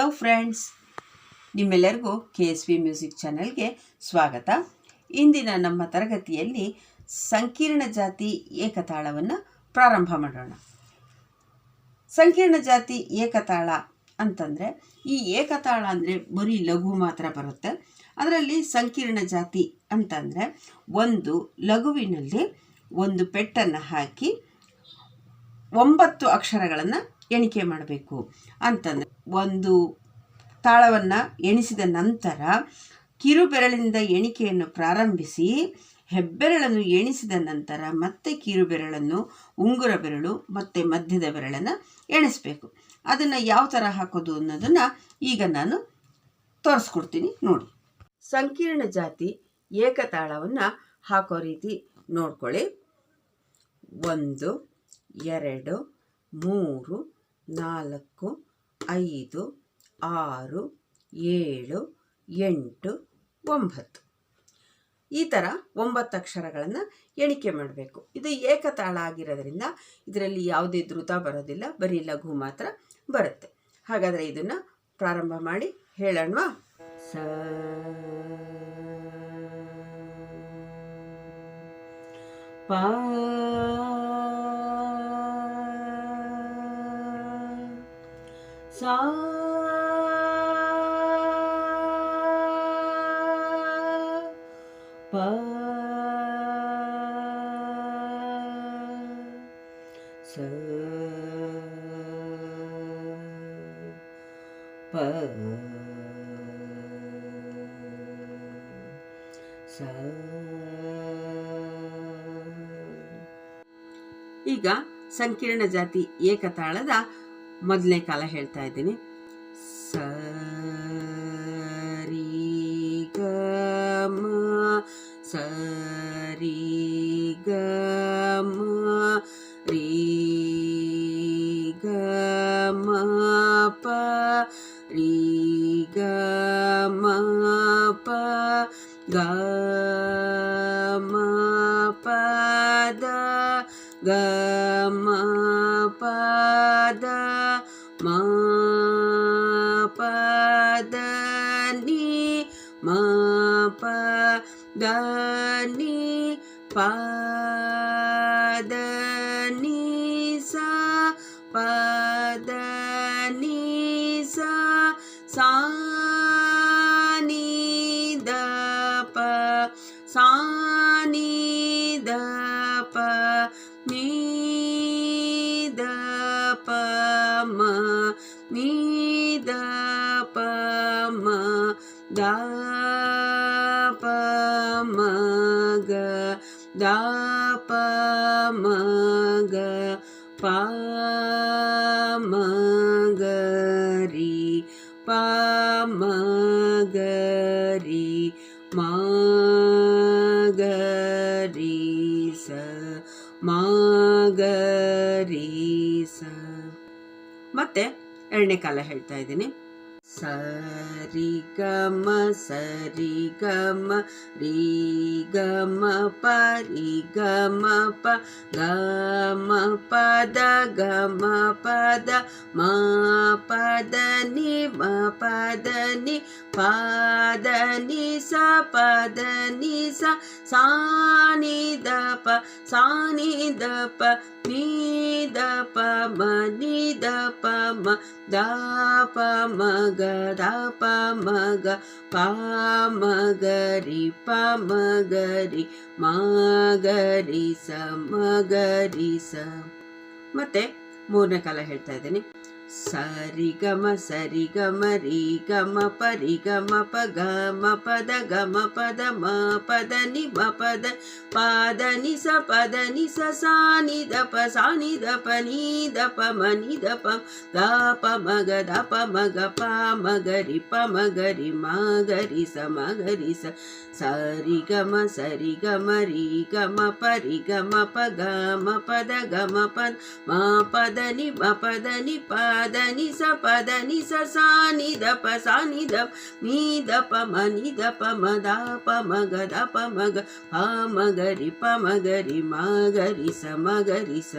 Hello friends, ನಿಮ್ಮೆಲ್ಲರಿಗೂ KSV music ಚಾನೆಲ್ಗೆ ಸ್ವಾಗತ. ಇಂದಿನ ನಮ್ಮ ತರಗತಿಯಲ್ಲಿ ಸಂಕೀರ್ಣ ಜಾತಿ ಏಕತಾಳವನ್ನು ಪ್ರಾರಂಭ ಮಾಡೋಣ. ಸಂಕೀರ್ಣ ಜಾತಿ ಏಕತಾಳ ಅಂತಂದರೆ, ಈ ಏಕತಾಳ ಅಂದರೆ ಬರೀ ಲಘು ಮಾತ್ರ ಬರುತ್ತೆ. ಅದರಲ್ಲಿ ಸಂಕೀರ್ಣ ಜಾತಿ ಅಂತಂದರೆ ಒಂದು ಲಘುವಿನಲ್ಲಿ ಒಂದು ಪೆಟ್ಟನ್ನು ಹಾಕಿ 9 ಅಕ್ಷರಗಳನ್ನು ಎಣಿಕೆ ಮಾಡಬೇಕು ಅಂತಂದರೆ, ಒಂದು ತಾಳವನ್ನು ಎಣಿಸಿದ ನಂತರ ಕಿರುಬೆರಳಿಂದ ಎಣಿಕೆಯನ್ನು ಪ್ರಾರಂಭಿಸಿ ಹೆಬ್ಬೆರಳನ್ನು ಎಣಿಸಿದ ನಂತರ ಮತ್ತೆ ಕಿರುಬೆರಳನ್ನು, ಉಂಗುರ ಬೆರಳು ಮತ್ತು ಮಧ್ಯದ ಬೆರಳನ್ನು ಎಣಿಸಬೇಕು. ಅದನ್ನು ಯಾವ ಥರ ಹಾಕೋದು ಅನ್ನೋದನ್ನು ಈಗ ನಾನು ತೋರಿಸ್ಕೊಡ್ತೀನಿ ನೋಡಿ. ಸಂಕೀರ್ಣ ಜಾತಿ ಏಕತಾಳವನ್ನು ಹಾಕೋ ರೀತಿ ನೋಡ್ಕೊಳ್ಳಿ. 1 2 3 4 5 6 7 8 9 ಈ ಥರ 9 ಅಕ್ಷರಗಳನ್ನು ಎಣಿಕೆ ಮಾಡಬೇಕು. ಇದು ಏಕತಾಳ ಆಗಿರೋದ್ರಿಂದ ಇದರಲ್ಲಿ ಯಾವುದೇ ದ್ರುತ ಬರೋದಿಲ್ಲ, ಬರೀ ಲಘು ಮಾತ್ರ ಬರುತ್ತೆ. ಹಾಗಾದರೆ ಇದನ್ನು ಪ್ರಾರಂಭ ಮಾಡಿ ಹೇಳೋಣವಾ? ಸ ಪ ಸಾ ಪ ಸ ಪ ಸ. ಈಗ ಸಂಕೀರ್ಣ ಜಾತಿ ಏಕತಾಳದ ಮೊದಲನೇ ಕಾಲ ಹೇಳ್ತಾ ಇದ್ದೀನಿ. ಸ ರಿ ಗ ಮ ಸ ರಿ ಗ ಮ ರಿ ಗ ಮ ಪ ರಿ ಗ ಮ ಪ ಗ ಮ ಪ ದ ಗ ಮ ಪ ದ ಮ ಪ the ni ma pa da ni pa da ni sa pa da ni sa sa ni da pa sa ni da pa ni da pa ma ni da pa ma da pa ma ga da pa ma ga pa ma ga ri pa ma ga ri ma ga ri sa ma ga ri sa. ಮತ್ತೆ ಎರಡನೇ ಕಾಲ ಹೇಳ್ತಾ ಇದ್ದೀನಿ. ಸರಿ ಗ ಮ ಸರಿ ಗ ಮ ರಿ ಗ ಮ ಪ ರಿ ಗ ಮ ಪ ಗ ಮ ಪ ದ ಗ ಮ ಪ ದ ಮ ಪ ದ ni ಮ ಪ ದ ni ಪ ದ ni ಸ ಪ ದ ni ಸ ಸಾ ni ದ ಪ ಸಾ ni ದ ಪ ni ದ ಪ ಮ ni ದ ಪ ಮ ದ ಪ ಮ ಗ ದ ಪ ಮ ಗ ಪ ಮ ಗ ರಿ ಪ ಮ ಗ ರಿ ಮ ಗ ರಿ ಸ ಮ ಗ ರಿ ಸ. ಮತ್ತೆ ಮೂರನೇ ಕಾಲ ಹೇಳ್ತಾ ಇದ್ದೀನಿ. ಸರಿ ಗ ಮ ಸರಿ ಗ ಮ ರಿ ಗ ಮ ಪ ರಿ ಗ ಮ ಪ ಗ ಮ ಪ ದ ಗ ಮ ಪ ದ ಮ ಪ ದ ni ಮ ಪ ದ ಪ ದ ni ಸ ಪ ದ ni ಸ ಸಾ ni ದ ಪ ಸಾ ni ದ ಪ ni ದ ಪ ಮ ni ದ ಪ ದ ಪ ಮ ಗ ದ ಪ ಮ ಗ ಪ ಮ ಗ ರಿ ಪ ಮ ಗ ರಿ ಮ ಗ ರಿ ಸ ಮ ಗ ರಿ ಸ. ಸರಿ ಗ ಮ ಸರಿ ಗ ಮ ರಿ ಗ ಮ ಪ ರಿ ಗ ಮ ಪ ಗ ಮ ಪ ದ ಗ ಮ ಪ ಮ ಪ ದ ni ಮ ಪ ದ ni ಪ ದ ni ಸ ಪ ದ ni ಸ ಸಾ ni ದ ಪ ಸಾ ni ದ ni ದ ಪ ಮ ni ದ ಪ ಮ ದ ಪ ಮ ಗ ದ ಪ ಮ ಗ ಪ ಮ ಗ ರಿ ಪ ಮ ಗ ರಿ ಮ ಗ ರಿ ಸ ಮ ಗ ರಿ ಸ.